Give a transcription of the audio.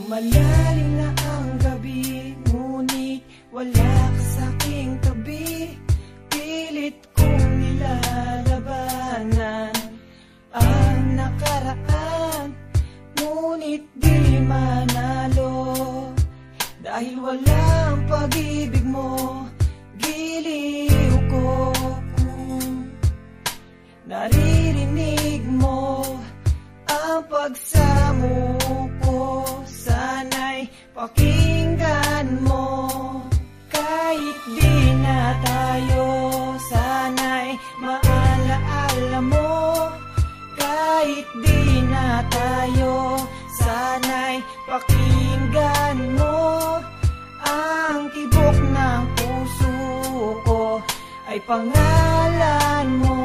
Lumalalim na ang gabi, ngunit wala ka sa'king tabi. Pilit kong nilalabanan ang nakaraan, ngunit di manalo. Dahil walang pag-ibig mo, giliw ko. Naririnig mo ang pagsamo ko, sana'y pakinggan mo. Kahit di na tayo, sana'y maalaala mo. Kahit di na tayo, sana'y pakinggan mo. Ang tibok ng puso ko ay pangalan mo.